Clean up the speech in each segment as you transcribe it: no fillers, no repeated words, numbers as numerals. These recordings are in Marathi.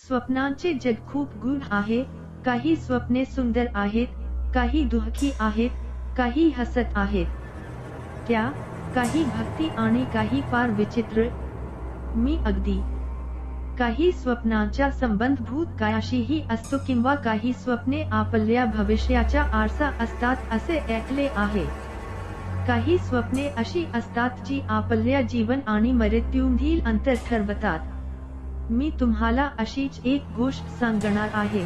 स्वप्नांचे जग खूप गूढ आहे, काही स्वप्ने सुंदर आहेत, काही दुःखी आहेत, काही हसत आहेत. काही भक्ती आणि काही फार विचित्र. मी अगदी काही स्वप्नांचा संबंध भूतकाळाशीही असतो किंवा काही स्वप्ने आपल्या भविष्याचा आरसा असतात असे ऐकले आहे. काही स्वप्ने अशी असतात जी आपल्या जीवन आणि मृत्यूमधील अंतर ठरवतात. मी तुम्हाला अशीच एक गोष्ट सांगणार आहे.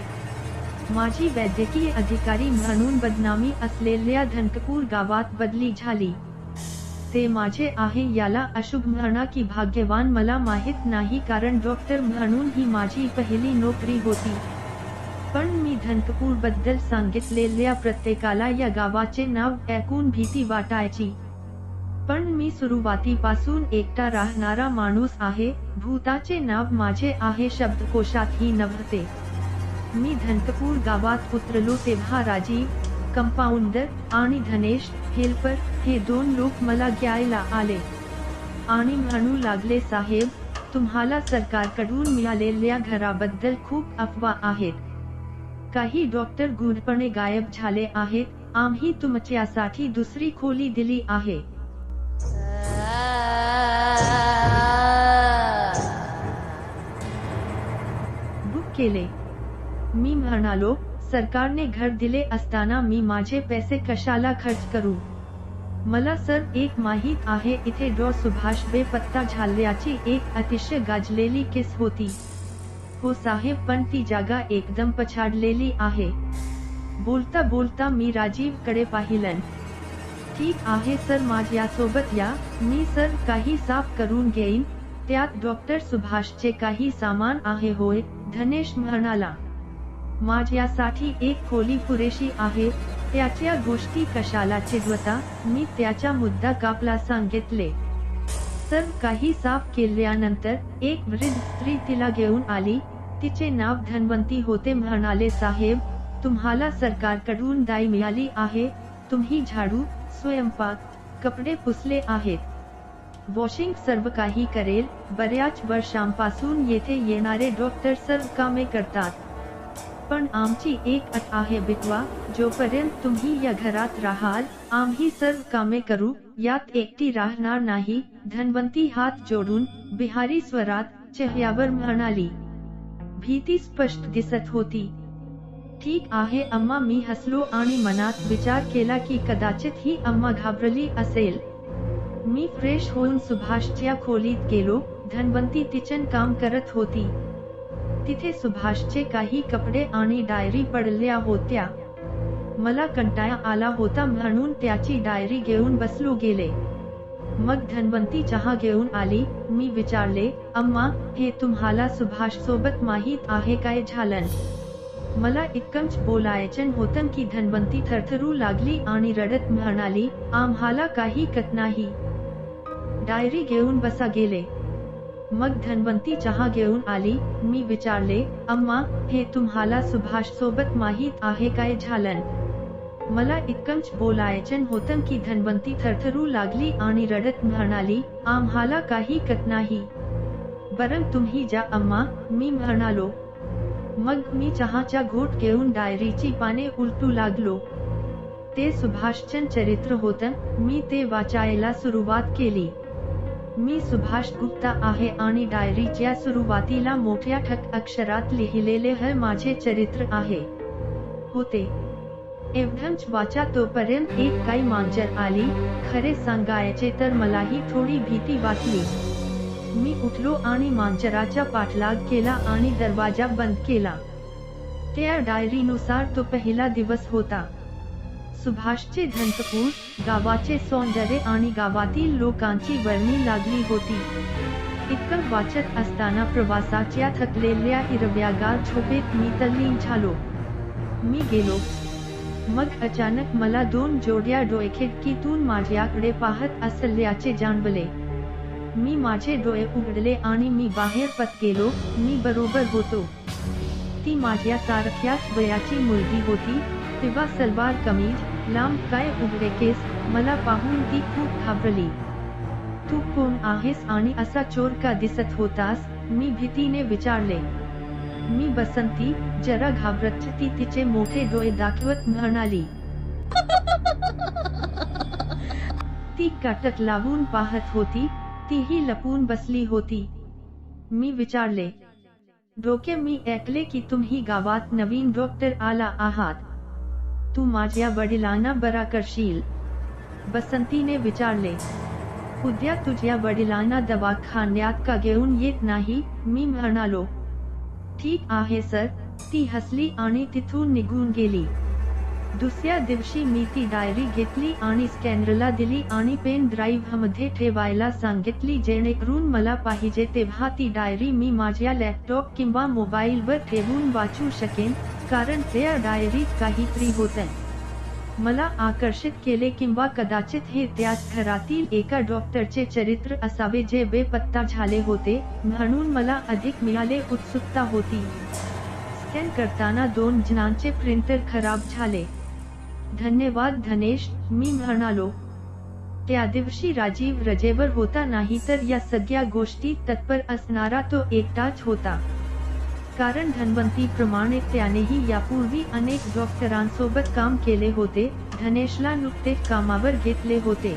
माझी वैद्यकीय अधिकारी म्हणून बदनामी असलेल्या धनकपूर गावात बदली झाली. ते माझे आहे याला अशुभ म्हणा की भाग्यवान मला माहित नाही, कारण डॉक्टर म्हणून ही माझी पहिली नोकरी होती. पण मी धनकपूर बद्दल सांगितलेल्या प्रत्येकाला या गावाचे नाव ऐकून भीती वाटायची. पण मी सुरुवातीपासून एकटा राहणारा माणूस आहे, भूताचे नाव माझे आहे शब्दकोशातही नव्हते. मी धनकपूर गावात उतरलो तेव्हा राजीव, कंपाऊंडर आणि धनेश हेल्पर हे 2 लोक मला घ्यायला आले आणि म्हणू लागले, साहेब, तुम्हाला सरकारकडून मिळालेल्या घराबद्दल खूप अफवा आहेत. काही डॉक्टर गूढपणे गायब झाले आहेत. आम्ही तुमच्यासाठी दुसरी खोली दिली आहे. बुक केले. मी म्हणालो, सरकारने घर दिले असताना मी माझे पैसे कशाला खर्च करू. मला सर एक माहीत आहे, इथे डॉ सुभाष बेपत्ता झाल्याची एक अतिशय गाजलेली केस होती. हो साहेब, पण ती जागा एकदम पछाडलेली आहे. बोलता बोलता मी राजीव कडे पाहिलं. ठीक आहे सर, माझ्यासोबत या, मी सर काही साफ करून घेईन. त्यात डॉक्टर सुभाषचे काही सामान आहे. होय, धनेश म्हणाला. माझ्यासाठी एक खोली पुरेशी आहे. त्याच्या गोष्टी कशाला चिडवता, मी त्याचा मुद्दा कापला सांगितले. सर काही साफ केल्यानंतर एक वृद्ध स्त्री तिला घेऊन आली. तिचे नाव धन्वंती होते. म्हणाले, साहेब, तुम्हाला सरकारकडून दाई मिळाली आहे. तुम्ही झाडू, स्वयंपाक, कपडे पुसले आहेत. वॉशिंग सर्व काही करेल. बऱ्याच वर्षांपासून येथे येणारे डॉक्टर सर्व कामे करतात. पण आमची एक अट आहे बिटवा, जोपर्यंत तुम्ही या घरात राहाल, आम्ही सर्व कामे करू, यात एकटी राहणार नाही. धन्वंती हात जोडून बिहारी स्वरात चेहऱ्यावर म्हणाली. भीती स्पष्ट दिसत होती. ठीक आहे अम्मा, मी हसलो आणि मनात विचार केला की कदाचित ही अम्मा घाबरली असेल. मी फ्रेश होऊन सुभाषच्या खोलीत गेलो. धन्वंती किचन काम करत होती. तिथे सुभाषचे काही कपडे आणि डायरी पडल्या होत्या. मला कंटाळा आला होता म्हणून त्याची डायरी घेऊन बसलो गेले. मग धन्वंती चहा घेऊन आली. मी विचारले, अम्मा, हे तुम्हाला सुभाष सोबत माहीत आहे काय झालं? मला इतकंच बोलायचं होतं की धन्वंती थरथरू लागली आणि रडत म्हणाली, आम्हाला काही कळत नाही. डायरी घेऊन बसा गेले. मग धन्वंती चहा घेऊन आली. मी विचारले, अम्मा, हे तुम्हाला सुभाष सोबत माहीत आहे काय झालं? मला इतकंच बोलायचं होतं की धन्वंती थरथरू लागली आणि रडत म्हणाली, आम्हाला काही कळत नाही. बरं तुम्ही जा अम्मा, मी म्हणालो. मग मी चहाचा घोट घेऊन डायरीची पाने उलटू लागलो. ते सुभाषचं चरित्र होतं. मी ते वाचायला सुरुवात केली. मी सुभाष गुप्ता आहे आणि डायरीच्या सुरुवातीला मोठ्या ठक अक्षरात लिहिलेले हे माझे चरित्र आहे. होते. एवढंच वाचा तोपर्यंत एक गाय मांजर आली. खरे सांगायचे तर मलाही थोडी भीती वाटली. मी उठलो आणि मांजराचा पाठलाग केला आणि दरवाजा बंद केला. त्या डायरीनुसार तो पहिला दिवस होता. सुभाषचे धनकपूर, गावाचे सौंदर्य आणि गावातील लोकांची वर्णी लागली होती. इतकं वाचत असताना प्रवासाच्या थकलेल्या हिरव्यागार झोपेत मी तल्लीन झालो. मी गेलो. मग अचानक मला 2 जोड्या डोळे खिडकीतून माझ्याकडे पाहत असल्याचे जाणवले. मी माझे डोळे उघडले आणि मी बाहेर पत गेलो. मी बरोबर होतो. ती माझ्या सारख्याच वयाची मुलगी होती. तेव्हा सलवार कमीज, लांब काय, उघडे केस. मला पाहून ती खूप घाबरली. तू कोण आहेस आणि असा चोर का दिसत होतास? मी भीतीने विचारले. मी बसंती, जरा घाबरत ती तिचे मोठे डोळे दाखवत म्हणाली. ती काटक लावून पाहत होती, तीही लपून बसली होती. मी विचारले, डोके, मी ऐकले की तुम्ही गावात नवीन डॉक्टर आला आहात. तू माझ्या वडिलांना बरा करशील? बसंतीने विचारले. उद्या तुझ्या वडिलांना दवाखान्यात का घेऊन येत नाही? मी म्हणालो. ठीक आहे सर. ती हसली आणि तिथून निघून गेली. दुसऱ्या दिवशी मी ती डायरी घेतली आणि स्कॅनरला दिली आणि पेन ड्राईव्ह मध्ये ठेवायला सांगितली, जेणेकरून मला पाहिजे तेव्हा ती डायरी मी माझ्या लॅपटॉप किंवा मोबाईलवर ठेवून वाचू शकेन, कारण त्या डायरीत काहीतरी होतं. मला आकर्षित केले किंवा कदाचित हे त्याच घरातील एका डॉक्टरचे चरित्र असावे जे बेपत्ता झाले होते, म्हणून मला अधिक मिळाले उत्सुकता होती. स्कॅन करताना 2 जणांचे प्रिंटर खराब झाले. धन्यवाद धनेश, मी म्हणालो. त्या दिवशी राजीव रजेवर होता, नाही तर या सगळ्या गोष्टीत तत्पर असणारा तो एकटाच होता. कारण धन्वंतीप्रमाणे त्यानेही यापूर्वी अनेक डॉक्टरांसोबत काम केले होते. धनेशला नुकतेच कामावर घेतले होते.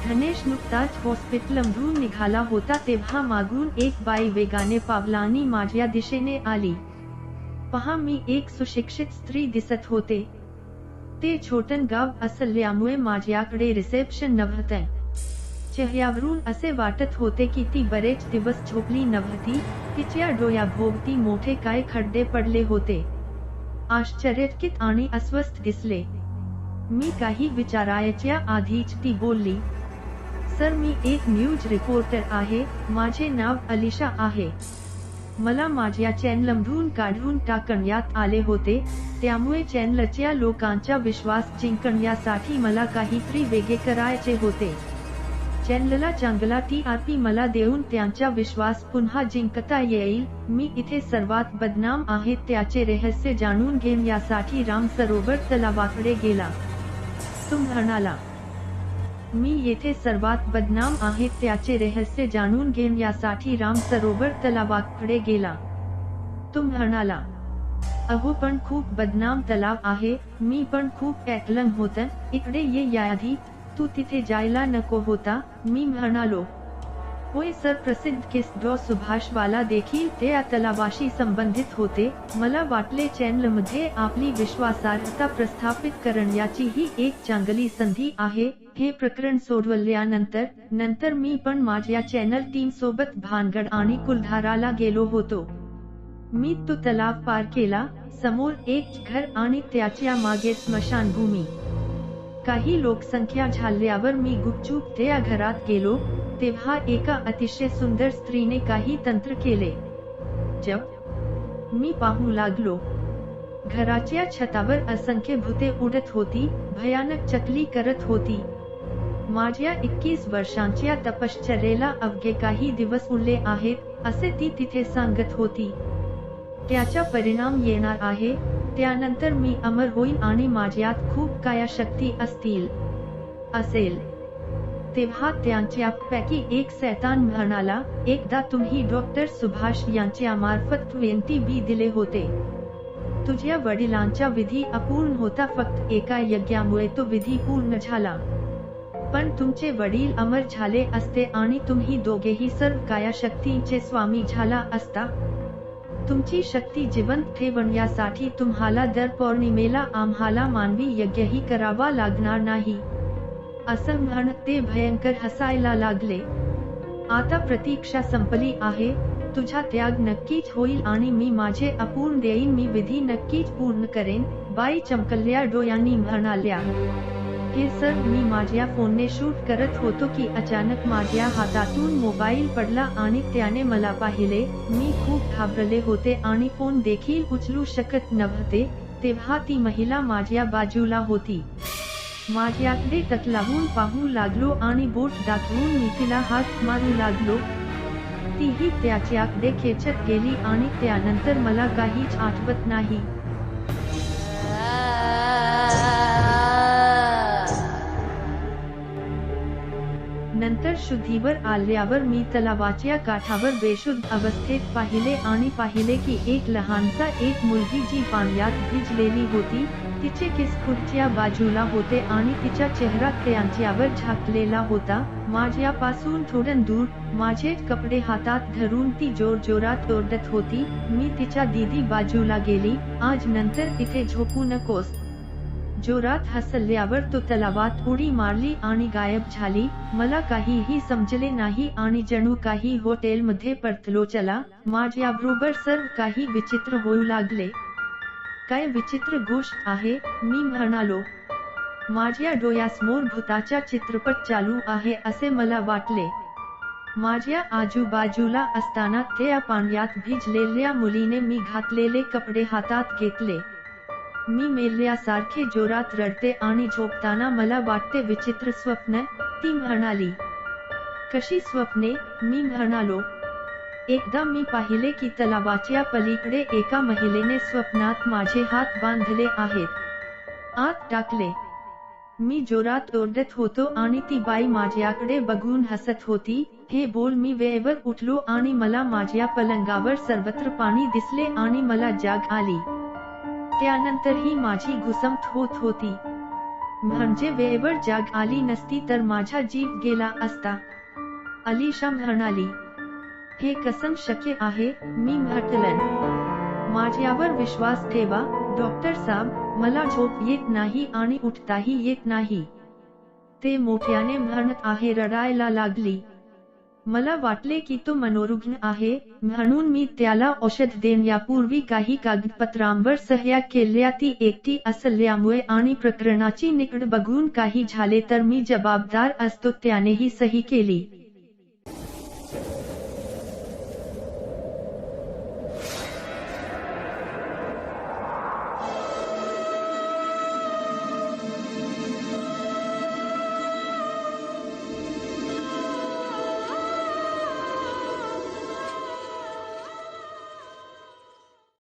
धनेश नुकताच हॉस्पिटलमधून निघाला होता तेव्हा मागून एक बाई वेगाने पावलांनी माझ्या दिशेने आली. पहा, मी एक सुशिक्षित स्त्री दिसत होते. ते छोटं गाव असल्यामुळे माझ्याकडे रिसेप्शन नव्हतं. चेहऱ्यावरून असे वाटत होते की ती बरेच दिवस झोपली नव्हती. तिच्या डोळ्याभोवती मोठे काय खड्डे पडले होते. आश्चर्यचकित आणि अस्वस्थ दिसले. मी काही विचारायच्या आधीच ती बोलली. सर, मी एक न्यूज रिपोर्टर आहे. माझे नाव अलिशा आहे. मला माझ्या चॅनलमधून काढून टाकण्यात आले होते, त्यामुळे चॅनलच्या लोकांचा विश्वास जिंकण्यासाठी मला काहीतरी वेगळे करायचे होते. चॅनलला चांगला TRP मला देऊन त्यांचा विश्वास पुन्हा जिंकता येईल. मी इथे सर्वात बदनाम आहे त्याचे रहस्य जाणून घेण्यासाठी राम सरोवर तलावाकडे गेला. तो म्हणाला. मी येथे सर्वात बदनाम आहे त्याचे रहस्य जाणून घेण्यासाठी राम सरोवर तलावाकडे गेला. तो म्हणाला. अहो, पण खूप बदनाम तलाव आहे. मी पण खूप ऐकलं होतं. इकडे ये याआधी. तू तिथे जायला नको होता? मी म्हणालो. होय सर, प्रसिद्ध केस डॉ सुभाषवाला देखील त्या तलावाशी संबंधित होते. मला वाटले चॅनलमध्ये आपली विश्वासार्हता प्रस्थापित करण्याची ही एक चांगली संधी आहे. हे प्रकरण सोडवल्यानंतर मी पण माझ्या चॅनल टीम सोबत भानगड आणि कुलधाराला गेलो होतो. मी तो तलाव पार केला. समोर एक घर आणि त्याच्या मागे स्मशानभूमी. काही लोकसंख्या झाल्यावर मी गुपचूप त्या घरात गेलो. तेव्हा एका अतिशय सुंदर स्त्रीने काही तंत्र केले. जब मी पाहू लागलो, घराच्या छतावर असंख्य भूते उडत होती, भयानक चकली करत होती. माझ्या 21 वर्षांच्या तपश्चर्येला अवघे काही दिवस उरले आहेत, असे ती तिथे सांगत होती. त्याचा परिणाम येणार आहे. त्यानंतर मी अमर होईन आणि माझ्यात खूप कायाशक्ती असेल. तेव्हा त्यांच्यापैकी एक शैतान म्हणाला, एकदा तुम्ही डॉक्टर सुभाष यांच्या मार्फत 20B दिले होते. तुझ्या वडिलांचा विधी अपूर्ण होता. फक्त एका यज्ञामुळे तो विधी पूर्ण झाला. पण तुमचे वडील अमर झाले असते आणि तुम्ही दोघेही सर्व कायाशक्तींचे स्वामी झाला असता. तुमची शक्ती जिवंत ठेवण्यासाठी तुम्हाला दर पौर्णिमेला आम्हाला मानवी यज्ञही करावा लागणार नाही. असं म्हणत ते भयंकर हसायला लागले. आता प्रतीक्षा संपली आहे. तुझा त्याग नक्कीच होईल आणि मी माझे अपूर्ण देईन. मी विधी नक्कीच पूर्ण करेन. बाई चमकल्या डोळ्यांनी म्हणाल्या. हे सर, मी माझ्या फोनने शूट करत होतो की अचानक माझ्या हातातून मोबाईल पडला आणि त्याने मला पाहिले. मी खूप घाबरले होते आणि फोन देखील उचलू शकत नव्हते. तेव्हा ती महिला माझ्या बाजूला होती. माझ्याकडे टकलावून पाहू लागलो आणि बोट दाखवून मी तिला हात मारू लागलो. तीही त्याच्याकडे खेचत गेली आणि त्यानंतर मला काहीच आठवत नाही. नंतर शुद्धीवर आल्यावर मी तलावाच्या काठावर बेशुद्ध अवस्थेत पाहिले की एक लहानसा एक मुलगी जी पाण्यात भिजलेली होती, तिचे केस खुर्च्या बाजूला होते आणि तिचा चेहरा त्यांच्यावर झाकलेला होता. माझ्यापासून थोडं दूर, माझे कपडे हातात धरून ती जोरजोरात ओरडत होती. मी तिच्या दीदी बाजूला गेली. आज नंतर इथे झोपू नकोस. जोरात हसल्यावर तो तलावात उडी मारली आणि गायब झाली. मला काहीही समजले नाही आणि जणू काही हॉटेलमध्ये परतलो. चला, माझ्याबरोबर सर्व काही विचित्र होऊ लागले. काय विचित्र गोष्ट आहे, मी म्हणालो. माझ्या डोळ्यासमोर भूताचा चित्रपट चालू आहे असे मला वाटले. माझ्या आजूबाजूला असताना त्या पाण्यात भिजलेल्या मुलीने मी घातलेले कपडे हातात घेतले. मी मेल्यासारखे जोरात रडते आणि झोपताना मला वाटते विचित्र स्वप्न, ती म्हणाली. कशी स्वप्ने, मी म्हणालो. एकदा मी पाहिले की तलावाच्या पलीकडे एका महिलेने स्वप्नात माझे हात बांधले आहेत. आत टाकले. मी जोरात ओरडत होतो आणि ती बाई माझ्याकडे बघून हसत होती. हे बोल मी वेळेवर उठलो आणि मला माझ्या पलंगावर सर्वत्र पाणी दिसले आणि मला जाग आली. त्यानंतरही माझी घुसमट होत होती. म्हणजे वेळेवर जाग आली नसती तर माझा जीव गेला असता. अलिशा म्हणाली. हे कसं शक्य आहे, मी म्हटलं. माझ्यावर विश्वास ठेवा, डॉक्टर साहेब, मला झोप येत नाही आणि उठताही येत नाही. ते मोठ्याने म्हणत आहे. रडायला लागली. मला वाटले की तो मनोरुग्ण आहे, म्हणून मी त्याला औषध देण्यापूर्वी काही कागदपत्रांवर सह्या केल्या. ती एकटी असल्यामुळे आणि प्रकरणाची निकड बघून काही झाले तर मी जबाबदार असतो, त्यानेही सही केली.